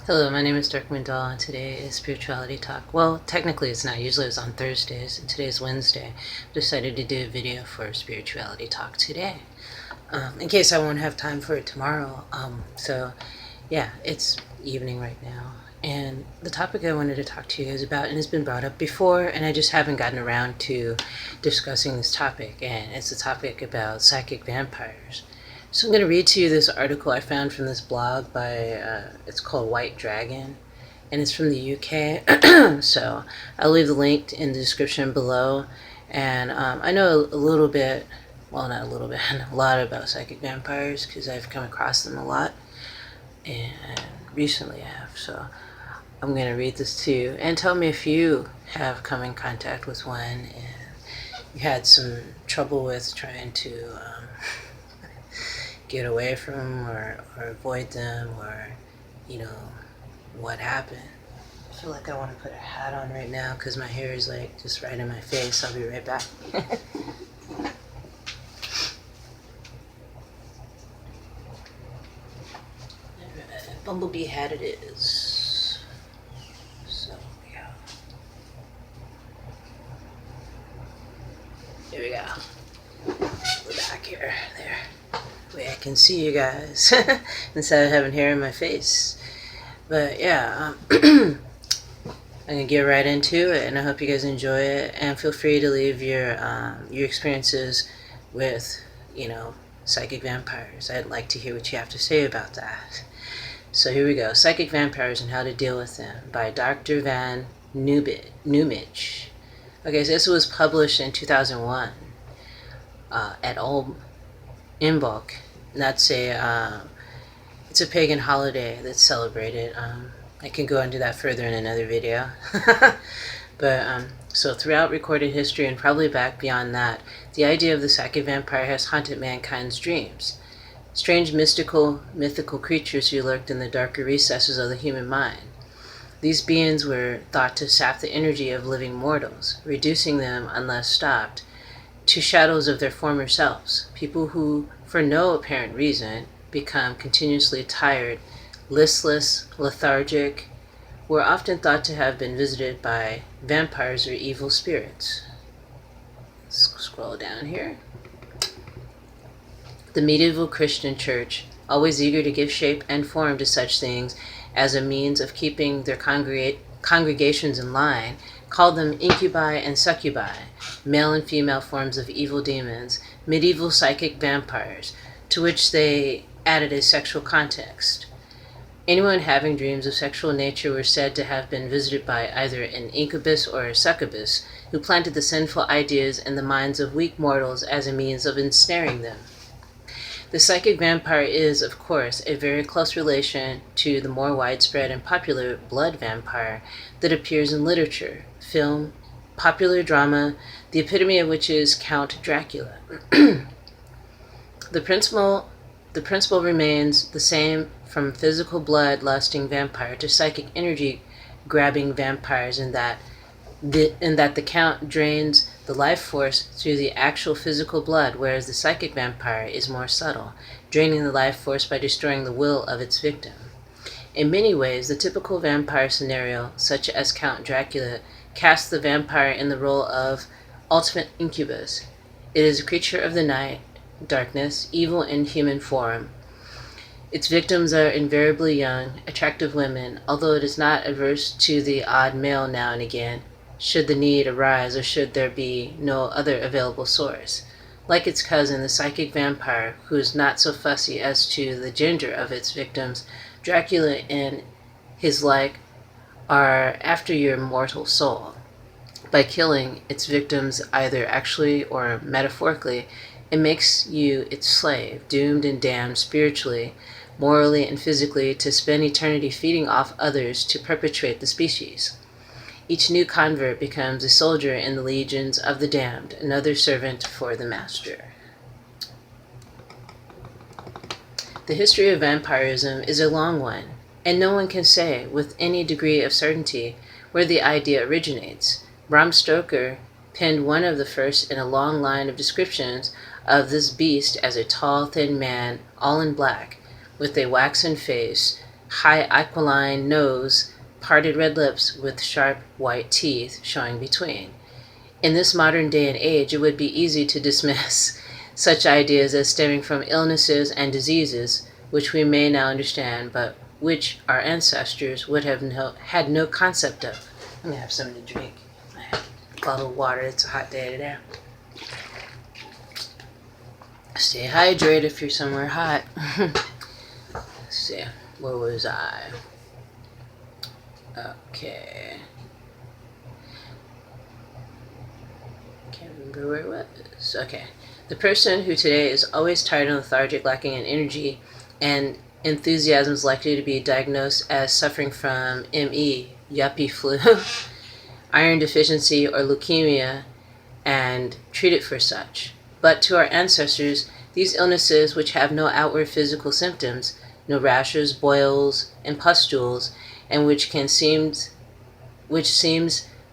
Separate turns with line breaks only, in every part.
Hello, my name is Dirk Mandel, and today is Spirituality Talk. Well, technically it's not. Usually it's on Thursdays, and today's Wednesday. I decided to do a video for Spirituality Talk today, in case I won't have time for it tomorrow. Yeah, it's evening right now. And the topic I wanted to talk to you guys about, and it's been brought up before, and I just haven't gotten around to discussing this topic, and it's a topic about psychic vampires. So I'm going to read to you this article I found from this blog by, it's called White Dragon, and it's from the UK. So I'll leave the link in the description below. And I know a little bit, well, not a little bit, a lot about psychic vampires because I've come across them a lot, and recently I have. So I'm going to read this to you, and tell me if you have come in contact with one and you had some trouble with trying to get away from them or avoid them, or what happened. I feel like I want to put a hat on right now because my hair is like just right in my face. I'll be right back. Bumblebee hat it is. So yeah, here we go. We're back here. There. Way I can see you guys instead of having hair in my face. But yeah, I'm gonna get right into it, and I hope you guys enjoy it. And feel free to leave your experiences with psychic vampires. I'd like to hear what you have to say about that. So here we go: Psychic Vampires and How to Deal with Them by Dr. Van Numich. Okay, so this was published in 2001 at Old Imbolc. That's it's a pagan holiday that's celebrated. I can go into that further in another video. But so throughout recorded history and probably back beyond that, the idea of the psychic vampire has haunted mankind's dreams. Strange mythical creatures who lurked in the darker recesses of the human mind. These beings were thought to sap the energy of living mortals, reducing them, unless stopped, to shadows of their former selves. People who, for no apparent reason, become continuously tired, listless, lethargic, were often thought to have been visited by vampires or evil spirits. Let's scroll down here. The medieval Christian church, always eager to give shape and form to such things as a means of keeping their congregations in line, called them incubi and succubi, male and female forms of evil demons, medieval psychic vampires, to which they added a sexual context. Anyone having dreams of sexual nature were said to have been visited by either an incubus or a succubus, who planted the sinful ideas in the minds of weak mortals as a means of ensnaring them. The psychic vampire is, of course, a very close relation to the more widespread and popular blood vampire that appears in literature, film, popular drama, the epitome of which is Count Dracula. The principle remains the same, from physical blood-lusting vampire to psychic energy-grabbing vampires, in that the Count drains the life force through the actual physical blood, whereas the psychic vampire is more subtle, draining the life force by destroying the will of its victim. In many ways, the typical vampire scenario, such as Count Dracula, casts the vampire in the role of ultimate incubus. It is a creature of the night, darkness, evil in human form. Its victims are invariably young, attractive women, although it is not averse to the odd male now and again, should the need arise or should there be no other available source. Like its cousin, the psychic vampire, who is not so fussy as to the gender of its victims, Dracula and his like are after your mortal soul. By killing its victims either actually or metaphorically, it makes you its slave, doomed and damned spiritually, morally and physically, to spend eternity feeding off others to perpetuate the species. Each new convert becomes a soldier in the legions of the damned, another servant for the master. The history of vampirism is a long one, and no one can say with any degree of certainty where the idea originates. Bram Stoker penned one of the first in a long line of descriptions of this beast as a tall, thin man, all in black, with a waxen face, high aquiline nose, parted red lips with sharp white teeth showing between. In this modern day and age, it would be easy to dismiss such ideas as stemming from illnesses and diseases, which we may now understand, but which our ancestors would have had no concept of. I'm going to have something to drink. I have a bottle of water. It's a hot day today. Stay hydrated if you're somewhere hot. Let's see. Where was I? Okay. Can't remember where it was. Okay. The person who today is always tired and lethargic, lacking in energy and enthusiasm, is likely to be diagnosed as suffering from ME, yuppie flu, iron deficiency, or leukemia, and treated for such. But to our ancestors, these illnesses, which have no outward physical symptoms, no rashes, boils, and pustules, and which seems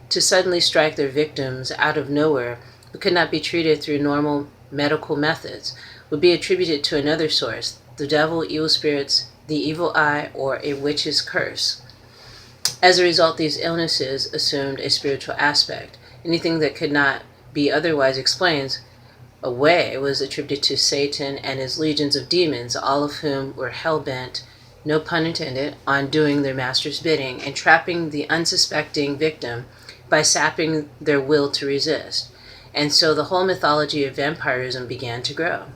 to suddenly strike their victims out of nowhere, but could not be treated through normal medical methods, would be attributed to another source, the devil, evil spirits, the evil eye, or a witch's curse. As a result, these illnesses assumed a spiritual aspect. Anything that could not be otherwise explained away was attributed to Satan and his legions of demons, all of whom were hell-bent, no pun intended, on doing their master's bidding and trapping the unsuspecting victim by sapping their will to resist. And so the whole mythology of vampirism began to grow.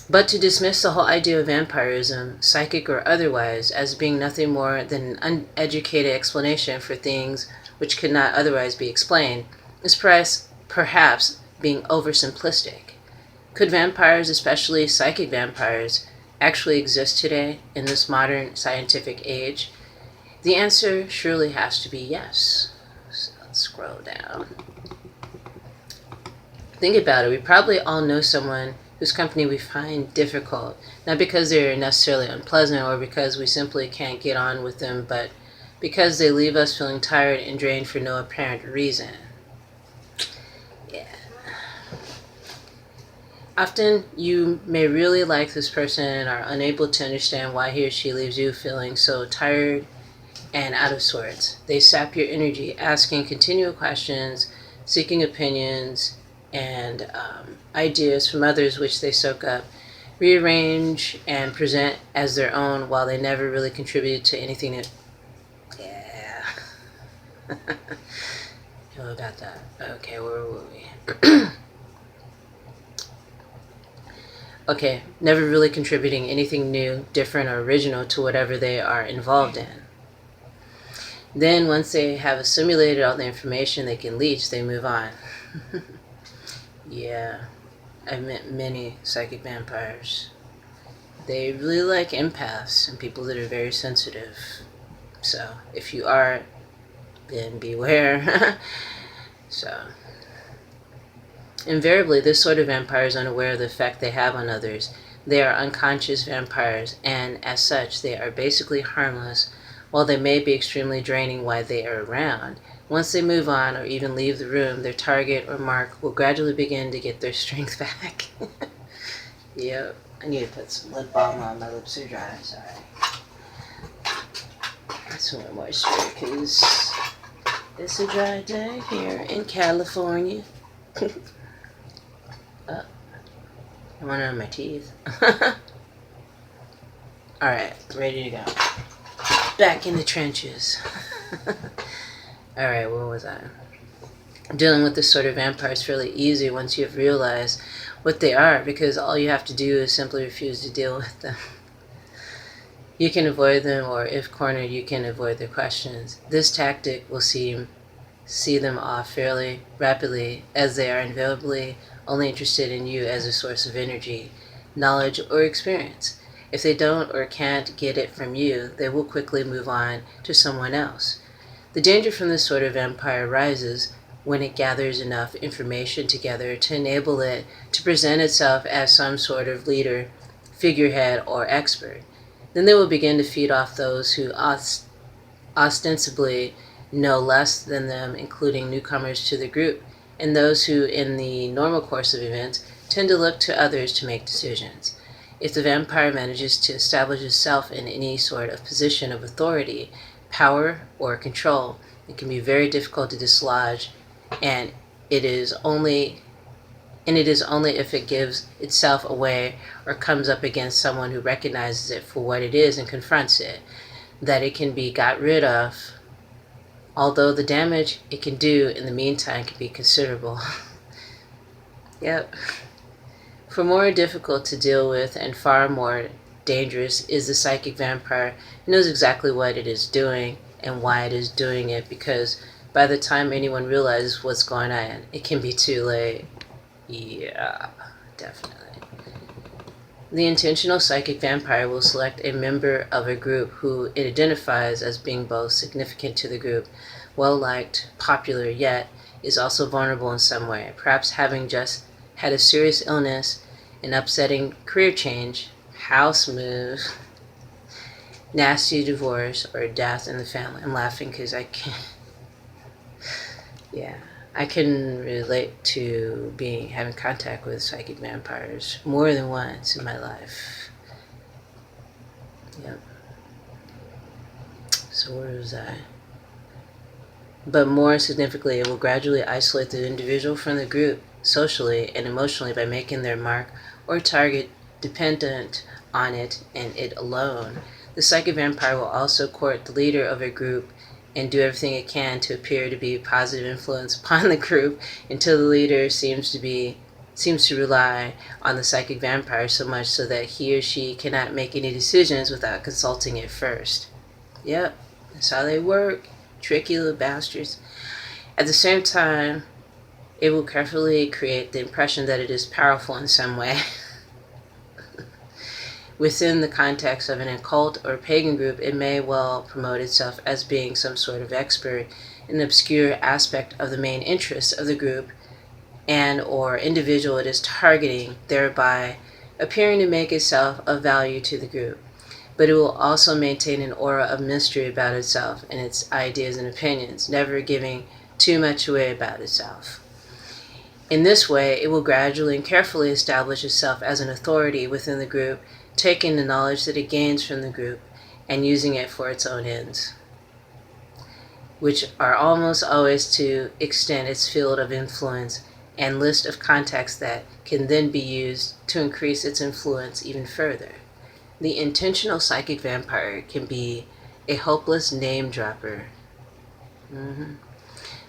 But to dismiss the whole idea of vampirism, psychic or otherwise, as being nothing more than an uneducated explanation for things which could not otherwise be explained, is perhaps being oversimplistic. Could vampires, especially psychic vampires, actually exist today in this modern scientific age? The answer surely has to be yes. So let's scroll down. Think about it. We probably all know someone whose company we find difficult, not because they're necessarily unpleasant or because we simply can't get on with them, but because they leave us feeling tired and drained for no apparent reason. Yeah. Often you may really like this person and are unable to understand why he or she leaves you feeling so tired and out of sorts. They sap your energy, asking continual questions, seeking opinions, and ideas from others which they soak up, rearrange, and present as their own while they never really contributed to anything. Yeah. How about that? Okay, where were we? Okay, never really contributing anything new, different, or original to whatever they are involved in. Then, once they have assimilated all the information they can leech, they move on. Yeah, I've met many psychic vampires. They really like empaths and people that are very sensitive. So, if you are, then beware. So, invariably, this sort of vampire is unaware of the effect they have on others. They are unconscious vampires, and as such, they are basically harmless, while they may be extremely draining while they are around. Once they move on or even leave the room, their target or mark will gradually begin to get their strength back. Yep, I need to put some lip balm on. My lips are dry, sorry. Some more moisture, because it's a dry day here in California. Oh, I'm running on my teeth. Alright, ready to go. Back in the trenches. Alright, where was I? Dealing with this sort of vampire is fairly easy once you've realized what they are, because all you have to do is simply refuse to deal with them. You can avoid them, or if cornered, you can avoid their questions. This tactic will see them off fairly rapidly, as they are invariably only interested in you as a source of energy, knowledge, or experience. If they don't or can't get it from you, they will quickly move on to someone else. The danger from this sort of vampire arises when it gathers enough information together to enable it to present itself as some sort of leader, figurehead, or expert. Then they will begin to feed off those who ostensibly know less than them, including newcomers to the group, and those who, in the normal course of events, tend to look to others to make decisions. If the vampire manages to establish itself in any sort of position of authority, power, or control, it can be very difficult to dislodge, and it is only if it gives itself away or comes up against someone who recognizes it for what it is and confronts it, that it can be got rid of, although the damage it can do in the meantime can be considerable. Yep. For more difficult to deal with and far more dangerous is the psychic vampire who knows exactly what it is doing and why it is doing it, because by the time anyone realizes what's going on, it can be too late. Yeah, definitely. The intentional psychic vampire will select a member of a group who it identifies as being both significant to the group, well-liked, popular, yet is also vulnerable in some way, perhaps having just had a serious illness, an upsetting career change, house move, nasty divorce, or death in the family. I'm laughing because I can't. Yeah, I can relate to having contact with psychic vampires more than once in my life. Yep. So where was I? But more significantly, it will gradually isolate the individual from the group socially and emotionally by making their mark or target dependent on it and it alone. The psychic vampire will also court the leader of a group and do everything it can to appear to be a positive influence upon the group until the leader seems to rely on the psychic vampire so much so that he or she cannot make any decisions without consulting it first. Yep, that's how they work. Tricky little bastards. At the same time, it will carefully create the impression that it is powerful in some way. Within the context of an occult or pagan group, it may well promote itself as being some sort of expert in an obscure aspect of the main interests of the group and or individual it is targeting, thereby appearing to make itself of value to the group. But it will also maintain an aura of mystery about itself and its ideas and opinions, never giving too much away about itself. In this way, it will gradually and carefully establish itself as an authority within the group, taking the knowledge that it gains from the group and using it for its own ends, which are almost always to extend its field of influence and list of contacts that can then be used to increase its influence even further. The intentional psychic vampire can be a hopeless name dropper.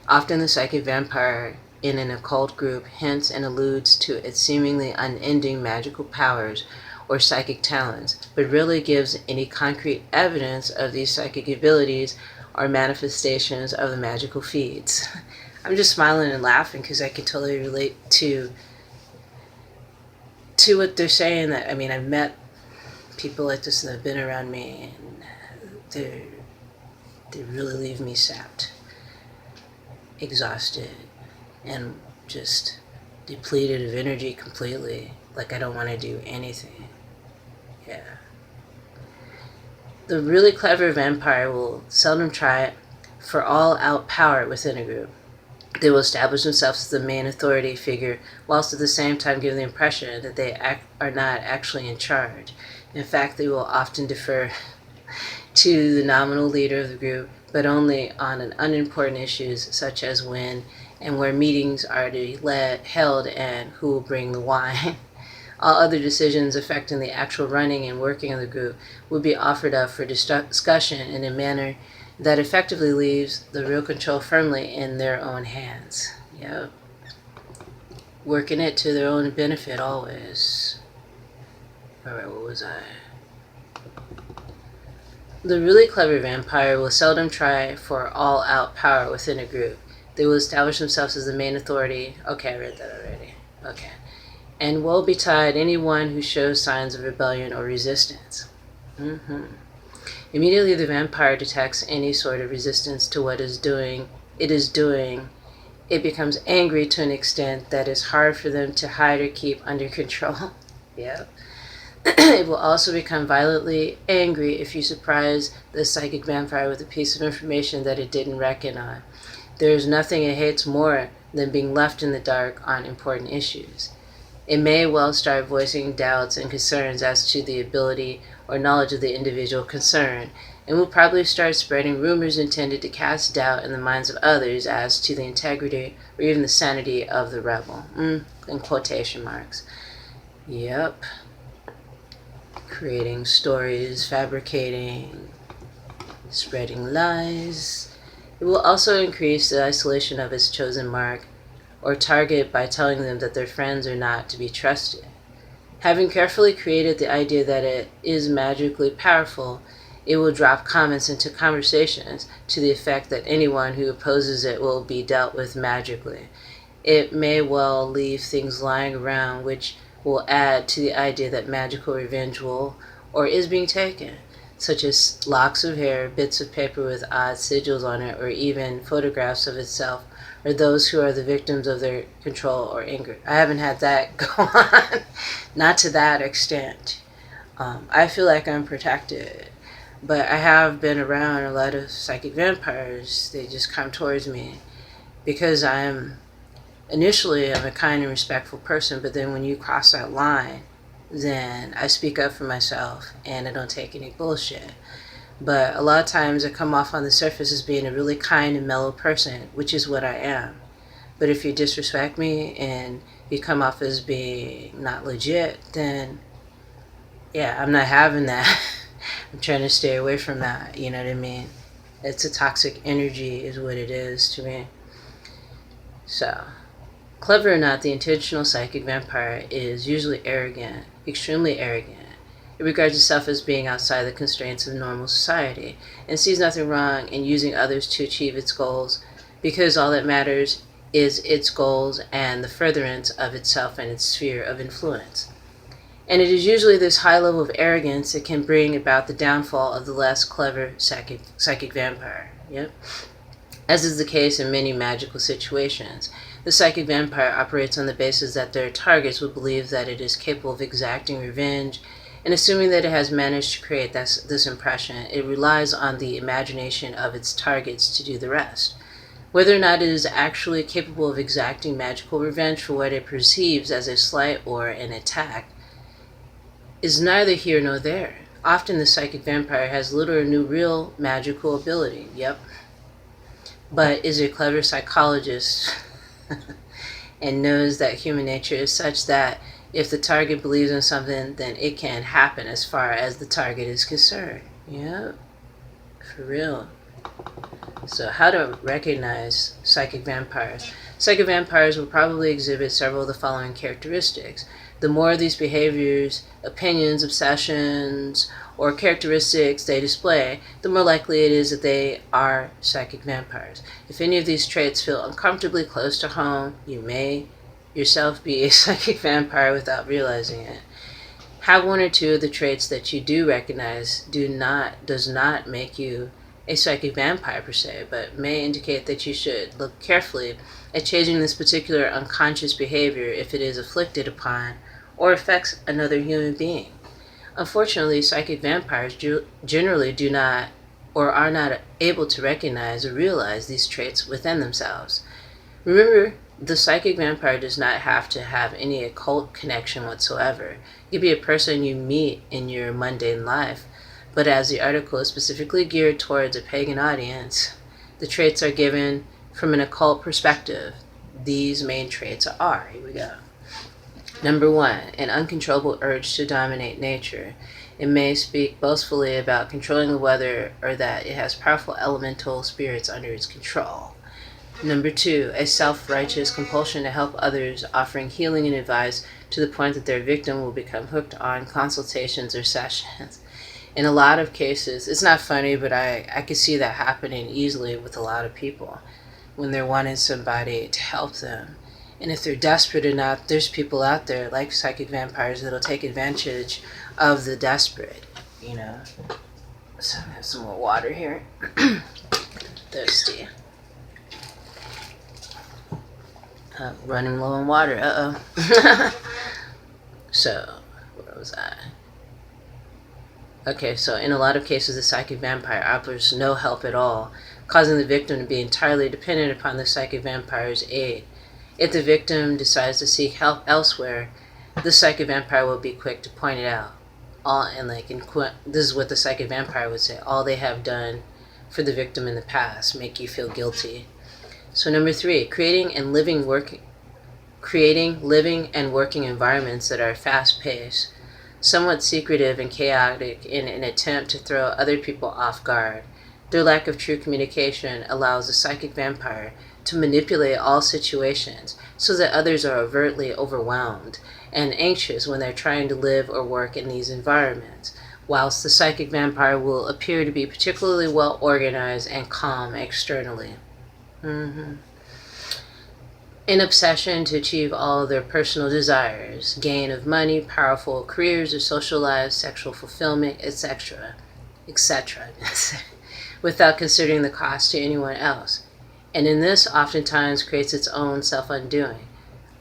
Often the psychic vampire in an occult group hints and alludes to its seemingly unending magical powers or psychic talents, but rarely gives any concrete evidence of these psychic abilities or manifestations of the magical feats. I'm just smiling and laughing because I can totally relate to what they're saying. That I've met people like this and they've been around me, and they really leave me sapped, exhausted, and just depleted of energy completely. Like I don't want to do anything. Yeah. The really clever vampire will seldom try for all-out power within a group. They will establish themselves as the main authority figure, whilst at the same time giving the impression that they are not actually in charge. In fact, they will often defer to the nominal leader of the group, but only on unimportant issues such as when and where meetings are to be held and who will bring the wine. All other decisions affecting the actual running and working of the group will be offered up for discussion in a manner that effectively leaves the real control firmly in their own hands. Yep. Working it to their own benefit always. Alright, what was I? The really clever vampire will seldom try for all-out power within a group. They will establish themselves as the main authority. Okay, I read that already. Okay. And woe betide anyone who shows signs of rebellion or resistance. Immediately the vampire detects any sort of resistance to what it is doing, it becomes angry to an extent that is hard for them to hide or keep under control. Yep. It will also become violently angry if you surprise the psychic vampire with a piece of information that it didn't reckon on. There is nothing it hates more than being left in the dark on important issues. It may well start voicing doubts and concerns as to the ability or knowledge of the individual concerned, and will probably start spreading rumors intended to cast doubt in the minds of others as to the integrity or even the sanity of the rebel. In quotation marks. Yep. Creating stories, fabricating, spreading lies. It will also increase the isolation of its chosen mark or target by telling them that their friends are not to be trusted. Having carefully created the idea that it is magically powerful, it will drop comments into conversations to the effect that anyone who opposes it will be dealt with magically. It may well leave things lying around which will add to the idea that magical revenge will or is being taken, such as locks of hair, bits of paper with odd sigils on it, or even photographs of itself, or those who are the victims of their control or anger. I haven't had that go on, not to that extent. I feel like I'm protected, but I have been around a lot of psychic vampires. They just come towards me because I'm a kind and respectful person, but then when you cross that line, then I speak up for myself and I don't take any bullshit. But a lot of times I come off on the surface as being a really kind and mellow person, which is what I am. But if you disrespect me and you come off as being not legit, then yeah, I'm not having that. I'm trying to stay away from that, you know what I mean? It's a toxic energy is what it is to me. So, clever or not, the intentional psychic vampire is usually arrogant, extremely arrogant. It regards itself as being outside the constraints of normal society and sees nothing wrong in using others to achieve its goals because all that matters is its goals and the furtherance of itself and its sphere of influence. And it is usually this high level of arrogance that can bring about the downfall of the less clever psychic vampire. Yep. As is the case in many magical situations, the psychic vampire operates on the basis that their targets will believe that it is capable of exacting revenge, and assuming that it has managed to create this impression, it relies on the imagination of its targets to do the rest. Whether or not it is actually capable of exacting magical revenge for what it perceives as a slight or an attack is neither here nor there. Often the psychic vampire has little or no real magical ability, but is a clever psychologist and knows that human nature is such that if the target believes in something, then it can happen as far as the target is concerned. Yep, for real. So how to recognize psychic vampires? Psychic vampires will probably exhibit several of the following characteristics. The more of these behaviors, opinions, obsessions, or characteristics they display, the more likely it is that they are psychic vampires. If any of these traits feel uncomfortably close to home, you may yourself be a psychic vampire without realizing it. Have one or two of the traits that you do recognize does not make you a psychic vampire per se, but may indicate that you should look carefully at changing this particular unconscious behavior if it is afflicted upon or affects another human being. Unfortunately, psychic vampires generally do not or are not able to recognize or realize these traits within themselves. Remember, the psychic vampire does not have to have any occult connection whatsoever. It could be a person you meet in your mundane life, but as the article is specifically geared towards a pagan audience, the traits are given from an occult perspective. These main traits are, here we go. Number 1, an uncontrollable urge to dominate nature. It may speak boastfully about controlling the weather or that it has powerful elemental spirits under its control. Number 2, a self-righteous compulsion to help others, offering healing and advice to the point that their victim will become hooked on consultations or sessions. In a lot of cases, it's not funny, but I can see that happening easily with a lot of people when they're wanting somebody to help them. And if they're desperate enough, there's people out there like psychic vampires that'll take advantage of the desperate, you know. So I have some more water here. Thirsty. Running low on water. So, where was I? Okay, so in a lot of cases, the psychic vampire offers no help at all, causing the victim to be entirely dependent upon the psychic vampire's aid. If the victim decides to seek help elsewhere, the psychic vampire will be quick to point it out. This is what the psychic vampire would say: all they have done for the victim in the past make you feel guilty. So number 3, creating, living, and working environments that are fast-paced, somewhat secretive and chaotic in an attempt to throw other people off guard. Their lack of true communication allows the psychic vampire to manipulate all situations so that others are overtly overwhelmed and anxious when they're trying to live or work in these environments, whilst the psychic vampire will appear to be particularly well organized and calm externally. An obsession to achieve all of their personal desires, gain of money, powerful careers or social lives, sexual fulfillment, etc., without considering the cost to anyone else. And in this, oftentimes creates its own self-undoing.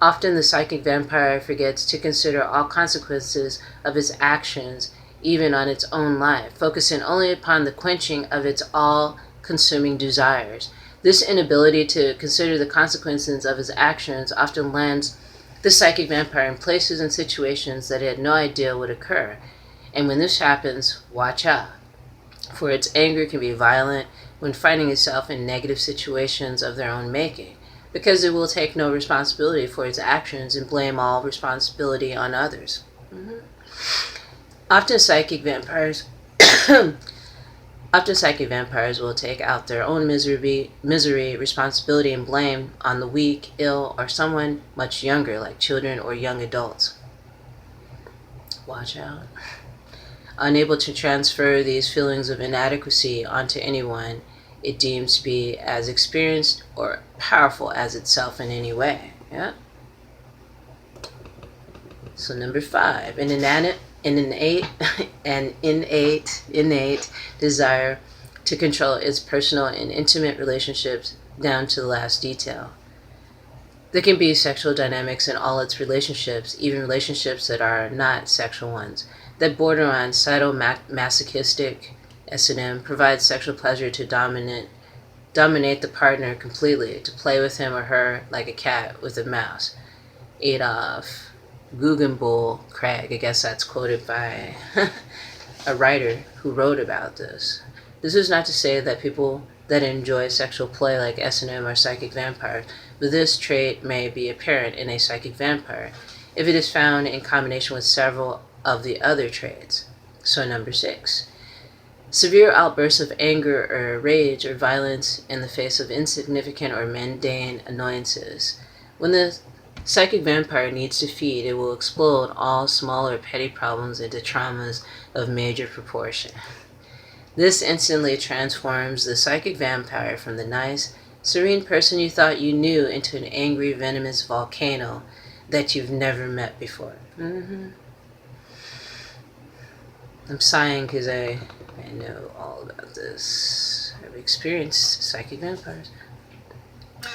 Often the psychic vampire forgets to consider all consequences of its actions, even on its own life, focusing only upon the quenching of its all-consuming desires. This inability to consider the consequences of his actions often lands the psychic vampire in places and situations that he had no idea would occur. And when this happens, watch out, for its anger can be violent when finding itself in negative situations of their own making, because it will take no responsibility for its actions and blame all responsibility on others. Often psychic vampires will take out their own misery, responsibility, and blame on the weak, ill, or someone much younger, like children or young adults. Watch out. Unable to transfer these feelings of inadequacy onto anyone it deems to be as experienced or powerful as itself in any way. Yeah. So number 5, an innate desire to control its personal and intimate relationships down to the last detail. There can be sexual dynamics in all its relationships, even relationships that are not sexual ones, that border on sadomasochistic. S&M provides sexual pleasure to dominate the partner completely, to play with him or her like a cat with a mouse. Adolf Guggenbull Craig, I guess that's quoted by a writer who wrote about this. This is not to say that people that enjoy sexual play like S&M are psychic vampires, but this trait may be apparent in a psychic vampire if it is found in combination with several of the other traits. So number 6. Severe outbursts of anger or rage or violence in the face of insignificant or mundane annoyances. When the psychic vampire needs to feed, it will explode all smaller petty problems into traumas of major proportion. This instantly transforms the psychic vampire from the nice, serene person you thought you knew into an angry, venomous volcano that you've never met before. I'm sighing because I know all about this. I've experienced psychic vampires.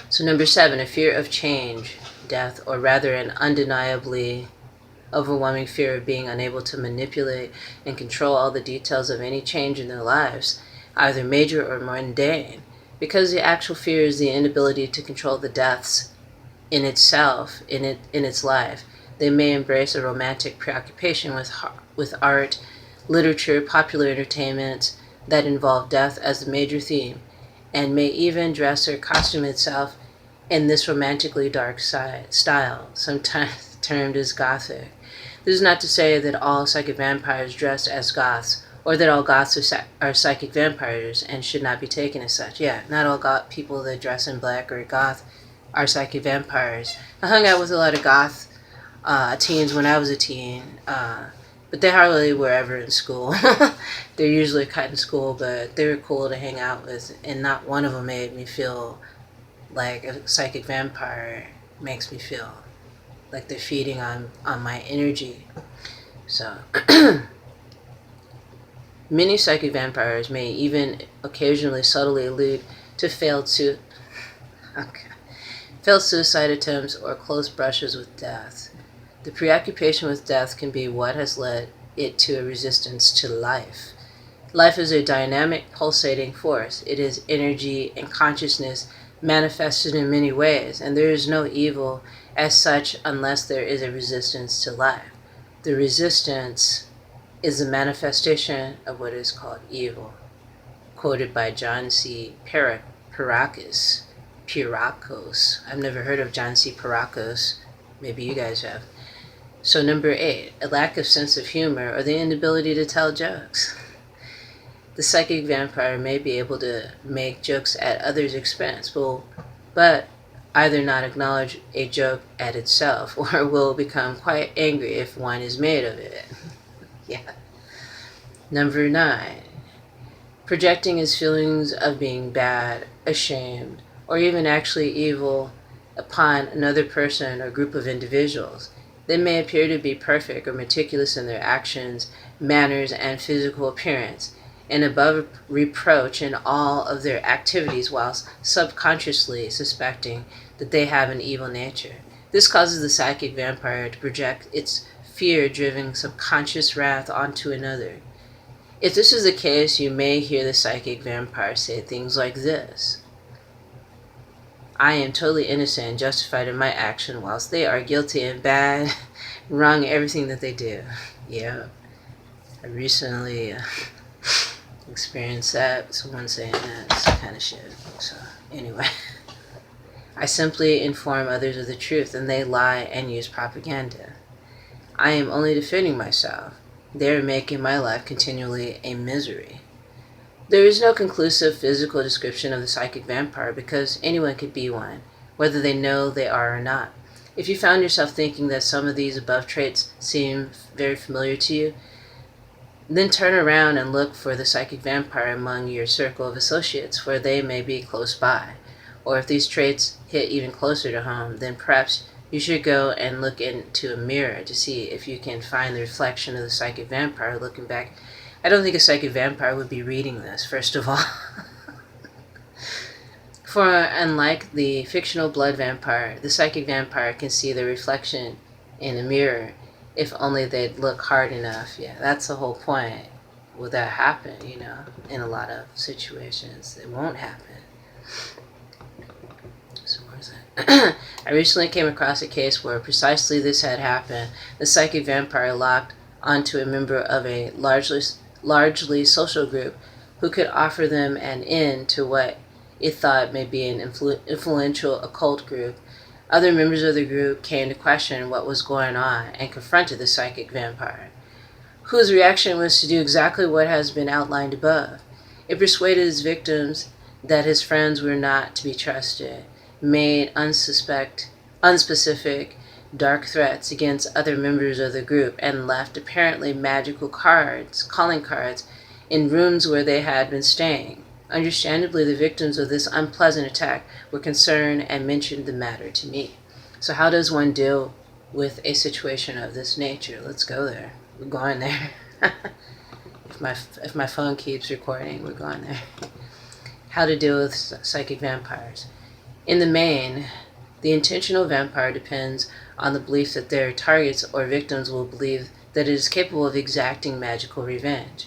So number 7, a fear of change, death, or rather an undeniably overwhelming fear of being unable to manipulate and control all the details of any change in their lives, either major or mundane, because the actual fear is the inability to control the deaths in itself, in its life. They may embrace a romantic preoccupation with art, literature, popular entertainment that involve death as the major theme, and may even dress or costume itself in this romantically dark style, sometimes termed as gothic. This is not to say that all psychic vampires dress as goths, or that all goths are psychic vampires and should not be taken as such. Yeah, not all people that dress in black or goth are psychic vampires. I hung out with a lot of goth teens when I was a teen, but they hardly were ever in school. They're usually cut in school, but they were cool to hang out with, and not one of them made me feel like a psychic vampire makes me feel. Like they're feeding on my energy. So, many psychic vampires may even occasionally subtly allude to failed suicide attempts or close brushes with death. The preoccupation with death can be what has led it to a resistance to life. Life is a dynamic, pulsating force. It is energy and consciousness manifested in many ways, and there is no evil as such unless there is a resistance to life. The resistance is a manifestation of what is called evil. Quoted by John C. Pierakos. I've never heard of John C. Pierakos. Maybe you guys have. So number 8, a lack of sense of humor or the inability to tell jokes. The psychic vampire may be able to make jokes at others' expense, but either not acknowledge a joke at itself or will become quite angry if one is made of it. Yeah. Number 9, projecting his feelings of being bad, ashamed, or even actually evil upon another person or group of individuals. They may appear to be perfect or meticulous in their actions, manners, and physical appearance, and above reproach in all of their activities whilst subconsciously suspecting that they have an evil nature. This causes the psychic vampire to project its fear-driven subconscious wrath onto another. If this is the case, you may hear the psychic vampire say things like this: I am totally innocent and justified in my action, whilst they are guilty and bad, wrong in everything that they do. Yeah, I recently experienced that. Someone saying that's kind of shit. So anyway, I simply inform others of the truth, and they lie and use propaganda. I am only defending myself. They are making my life continually a misery. There is no conclusive physical description of the psychic vampire because anyone could be one, whether they know they are or not. If you found yourself thinking that some of these above traits seem very familiar to you, then turn around and look for the psychic vampire among your circle of associates, for they may be close by. Or if these traits hit even closer to home, then perhaps you should go and look into a mirror to see if you can find the reflection of the psychic vampire looking back. I don't think a psychic vampire would be reading this, first of all. For unlike the fictional blood vampire, the psychic vampire can see the reflection in a mirror if only they'd look hard enough. Yeah, that's the whole point. Will that happen, in a lot of situations? It won't happen. So where's that? I recently came across a case where precisely this had happened. The psychic vampire locked onto a member of a largely social group who could offer them an in to what it thought may be an influential occult group. Other members of the group came to question what was going on and confronted the psychic vampire, whose reaction was to do exactly what has been outlined above. It persuaded his victims that his friends were not to be trusted, made unspecific dark threats against other members of the group, and left apparently magical calling cards, in rooms where they had been staying. Understandably, the victims of this unpleasant attack were concerned and mentioned the matter to me. So how does one deal with a situation of this nature? Let's go there. We're going there. If my phone keeps recording, we're going there. How to deal with psychic vampires. In the main, the intentional vampire depends on the belief that their targets or victims will believe that it is capable of exacting magical revenge.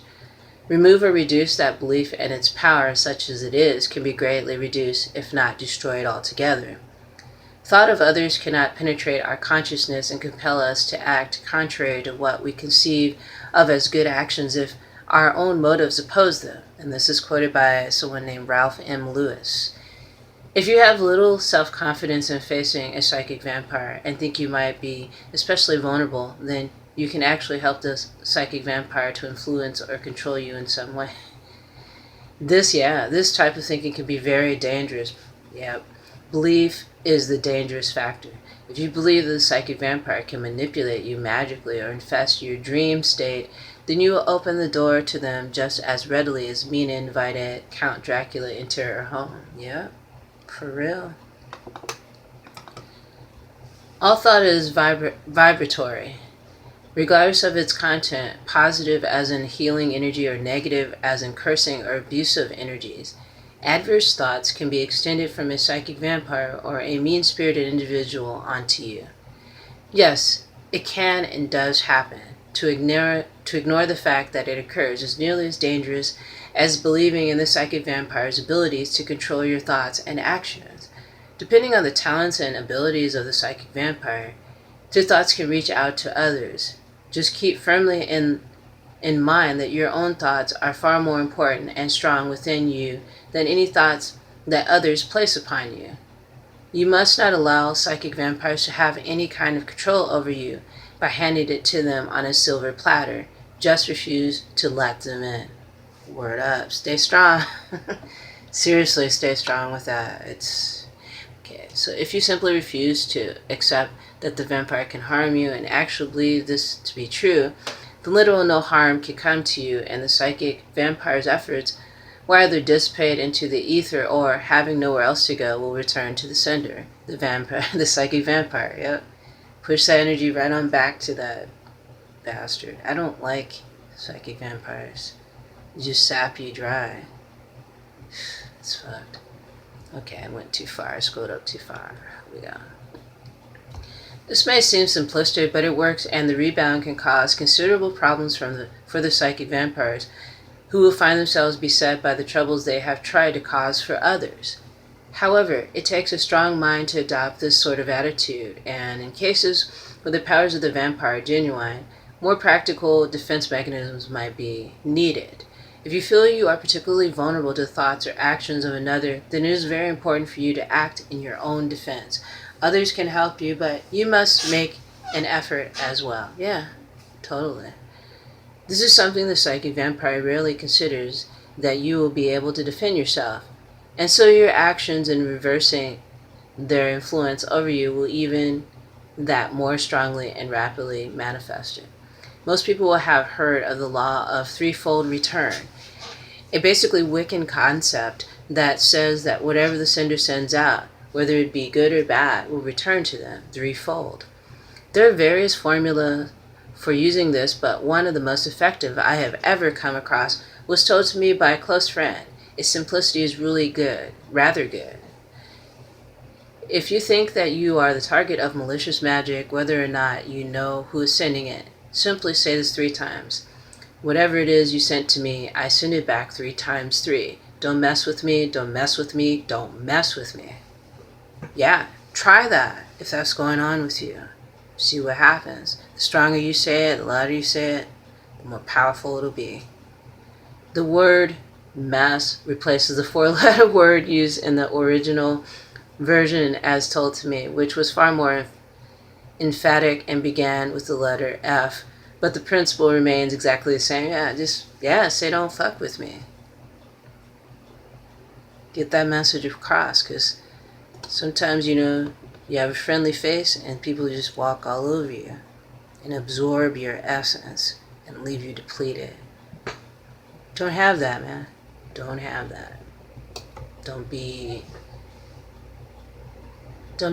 Remove or reduce that belief, and its power, such as it is, can be greatly reduced, if not destroyed altogether. Thought of others cannot penetrate our consciousness and compel us to act contrary to what we conceive of as good actions if our own motives oppose them. And this is quoted by someone named Ralph M. Lewis. If you have little self-confidence in facing a psychic vampire and think you might be especially vulnerable, then you can actually help this psychic vampire to influence or control you in some way. This type of thinking can be very dangerous. Yeah, belief is the dangerous factor. If you believe that the psychic vampire can manipulate you magically or infest your dream state, then you will open the door to them just as readily as Mina invited Count Dracula into her home. Yeah. For real. All thought is vibratory, regardless of its content, positive as in healing energy or negative as in cursing or abusive energies. Adverse thoughts can be extended from a psychic vampire or a mean-spirited individual onto you. Yes, it can and does happen. To ignore the fact that it occurs is nearly as dangerous as believing in the psychic vampire's abilities to control your thoughts and actions. Depending on the talents and abilities of the psychic vampire, their thoughts can reach out to others. Just keep firmly in mind that your own thoughts are far more important and strong within you than any thoughts that others place upon you. You must not allow psychic vampires to have any kind of control over you by handing it to them on a silver platter. Just refuse to let them in. Word up. Stay strong. Seriously, stay strong with that. It's okay. So if you simply refuse to accept that the vampire can harm you and actually believe this to be true, then little or no harm can come to you, and the psychic vampire's efforts will either dissipate into the ether or, having nowhere else to go, will return to the sender, the vampire, the psychic vampire. Yep. Push that energy right on back to that bastard. I don't like psychic vampires. They just sap you dry. It's fucked. Okay, I went too far. I scrolled up too far. Here we go. This may seem simplistic, but it works, and the rebound can cause considerable problems for the psychic vampires, who will find themselves beset by the troubles they have tried to cause for others. However, it takes a strong mind to adopt this sort of attitude, and in cases where the powers of the vampire are genuine, more practical defense mechanisms might be needed. If you feel you are particularly vulnerable to the thoughts or actions of another, then it is very important for you to act in your own defense. Others can help you, but you must make an effort as well. Yeah, totally. This is something the psychic vampire rarely considers, that you will be able to defend yourself. And so your actions in reversing their influence over you will even that more strongly and rapidly manifest it. Most people will have heard of the law of threefold return, a basically Wiccan concept that says that whatever the sender sends out, whether it be good or bad, will return to them threefold. There are various formulas for using this, but one of the most effective I have ever come across was told to me by a close friend. Its simplicity is really good, rather good. If you think that you are the target of malicious magic, whether or not you know who is sending it, simply say this 3 times. Whatever it is you sent to me, I send it back 3 times 3. Don't mess with me, don't mess with me, don't mess with me. Yeah, try that if that's going on with you. See what happens. The stronger you say it, the louder you say it, the more powerful it'll be. The word mess replaces the 4-letter word used in the original version as told to me, which was far more emphatic and began with the letter F, but the principle remains exactly the same. Say don't fuck with me. Get that message across, because sometimes, you have a friendly face and people just walk all over you and absorb your essence and leave you depleted. Don't have that, man. Don't have that. Don't be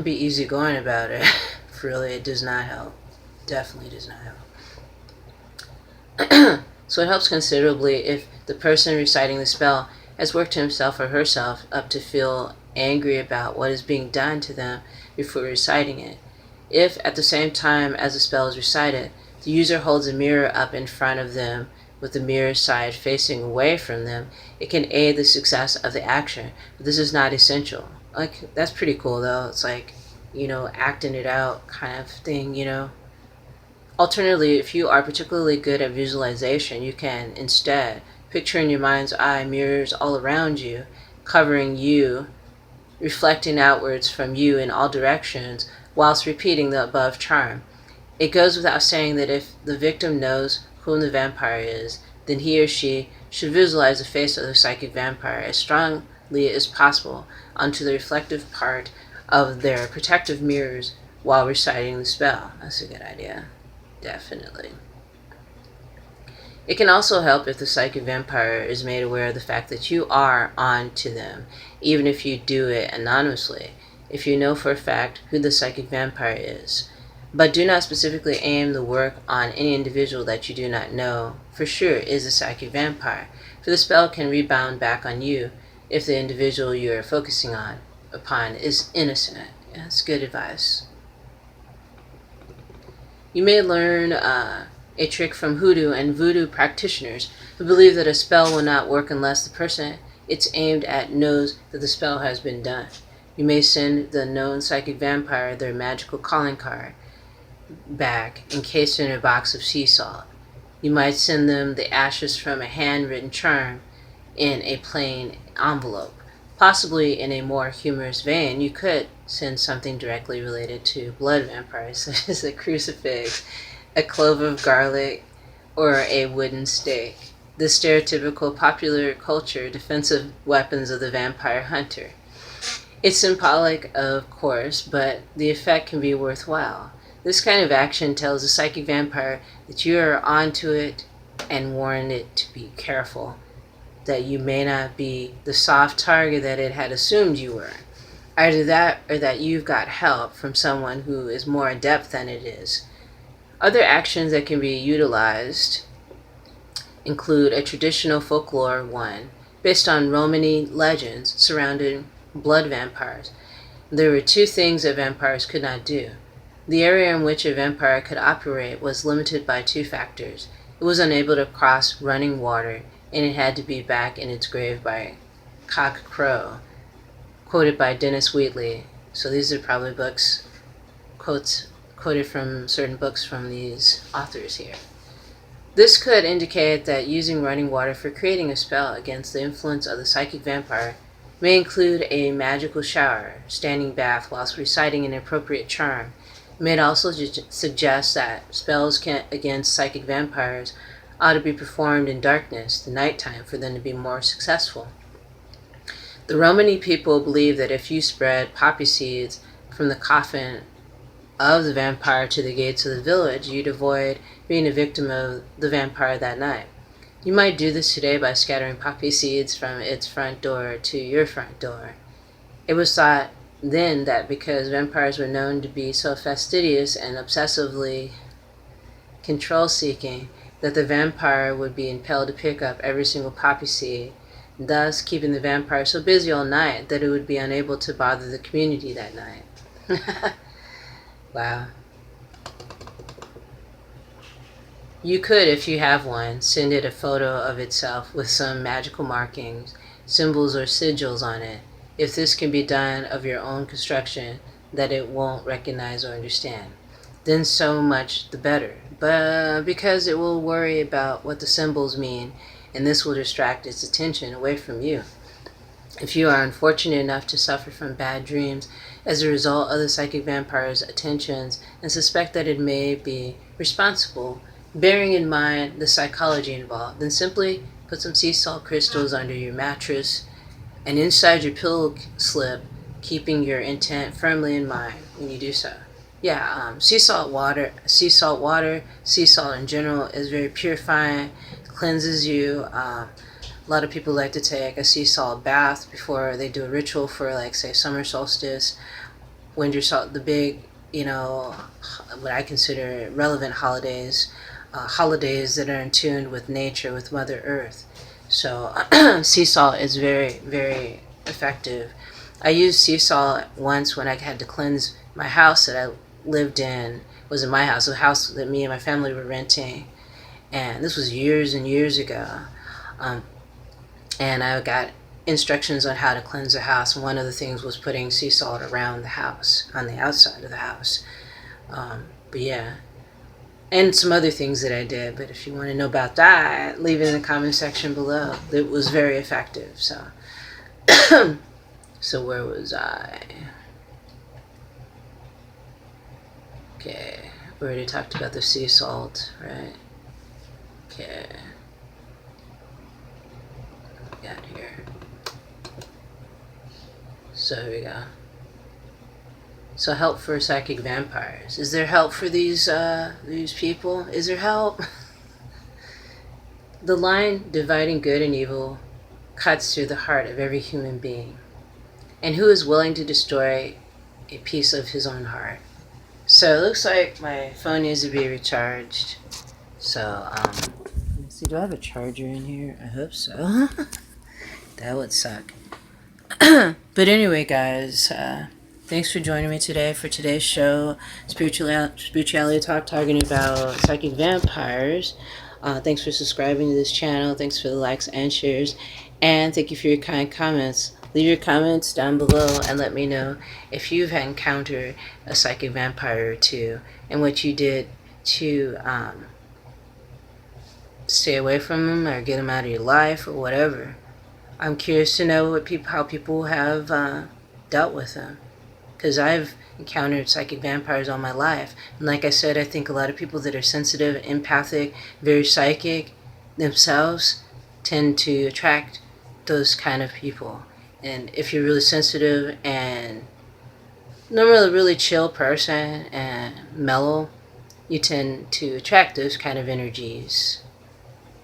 easygoing about it. Really, it does not help. Definitely does not help. So it helps considerably if the person reciting the spell has worked himself or herself up to feel angry about what is being done to them before reciting it. If, at the same time as the spell is recited, the user holds a mirror up in front of them with the mirror side facing away from them, it can aid the success of the action, but this is not essential. That's pretty cool, though. It's acting it out kind of thing, Alternatively, if you are particularly good at visualization, you can instead picture in your mind's eye mirrors all around you, covering you, reflecting outwards from you in all directions, whilst repeating the above charm. It goes without saying that if the victim knows whom the vampire is, then he or she should visualize the face of the psychic vampire as strongly as possible onto the reflective part of their protective mirrors while reciting the spell. That's a good idea. Definitely. It can also help if the psychic vampire is made aware of the fact that you are on to them, even if you do it anonymously, if you know for a fact who the psychic vampire is. But do not specifically aim the work on any individual that you do not know for sure is a psychic vampire, for the spell can rebound back on you if the individual you are focusing upon is innocent. Yeah, that's good advice. You may learn a trick from hoodoo and voodoo practitioners who believe that a spell will not work unless the person it's aimed at knows that the spell has been done. You may send the known psychic vampire their magical calling card back encased in a box of sea salt. You might send them the ashes from a handwritten charm in a plain envelope. Possibly in a more humorous vein, you could send something directly related to blood vampires, such as a crucifix, a clove of garlic, or a wooden stake. The stereotypical popular culture defensive weapons of the vampire hunter. It's symbolic, of course, but the effect can be worthwhile. This kind of action tells the psychic vampire that you are onto it and warn it to be careful, that you may not be the soft target that it had assumed you were. Either that or that you've got help from someone who is more adept than it is. Other actions that can be utilized include a traditional folklore one based on Romani legends surrounding blood vampires. There were two things that vampires could not do. The area in which a vampire could operate was limited by two factors. It was unable to cross running water, and it had to be back in its grave by cock crow, quoted by Dennis Wheatley. So these are probably quotes quoted from certain books from these authors here. This could indicate that using running water for creating a spell against the influence of the psychic vampire may include a magical shower, standing bath whilst reciting an appropriate charm. It may also suggest that spells against psychic vampires ought to be performed in darkness, the nighttime, for them to be more successful. The Romani people believed that if you spread poppy seeds from the coffin of the vampire to the gates of the village, you'd avoid being a victim of the vampire that night. You might do this today by scattering poppy seeds from its front door to your front door. It was thought then that because vampires were known to be so fastidious and obsessively control-seeking, that the vampire would be impelled to pick up every single poppy seed, thus keeping the vampire so busy all night that it would be unable to bother the community that night. Wow. You could, if you have one, send it a photo of itself with some magical markings, symbols, or sigils on it, if this can be done of your own construction that it won't recognize or understand. Then so much the better, but because it will worry about what the symbols mean, and this will distract its attention away from you. If you are unfortunate enough to suffer from bad dreams as a result of the psychic vampire's attentions and suspect that it may be responsible, bearing in mind the psychology involved, then simply put some sea salt crystals under your mattress and inside your pillow slip, keeping your intent firmly in mind when you do so. Sea salt in general is very purifying, cleanses you. A lot of people like to take a sea salt bath before they do a ritual for, like, say, summer solstice, winter salt, the big, what I consider relevant holidays that are in tune with nature, with Mother Earth. So sea salt is very, very effective. I used sea salt once when I had to cleanse my house that I lived in. It wasn't my house, it was a house that me and my family were renting. And this was years and years ago. And I got instructions on how to cleanse the house. One of the things was putting sea salt around the house, on the outside of the house. But yeah. And some other things that I did, but if you want to know about that, leave it in the comment section below. It was very effective. So, so where was I? Okay, we already talked about the sea salt, right? Okay, what we got here. So here we go. So help for psychic vampires. Is there help for these people? Is there help? The line dividing good and evil cuts through the heart of every human being. And who is willing to destroy a piece of his own heart? So it looks like my phone needs to be recharged. So, let's see, do I have a charger in here? I hope so. That would suck. But anyway, guys, thanks for joining me today for today's show, Spirituality Talk, talking about psychic vampires. Thanks for subscribing to this channel. Thanks for the likes and shares. And thank you for your kind comments. Leave your comments down below and let me know if you've encountered a psychic vampire or two and what you did to stay away from them or get them out of your life or whatever. I'm curious to know how people have dealt with them, because I've encountered psychic vampires all my life. And like I said, I think a lot of people that are sensitive, empathic, very psychic themselves tend to attract those kind of people. And if you're really sensitive and normally a really chill person and mellow, you tend to attract those kind of energies,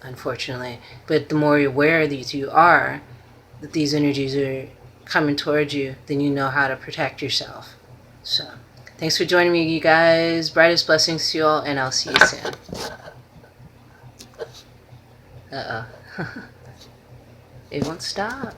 unfortunately. But the more aware that you are that these energies are coming towards you, then you know how to protect yourself. So, thanks for joining me, you guys. Brightest blessings to you all, and I'll see you soon. Uh-oh. It won't stop.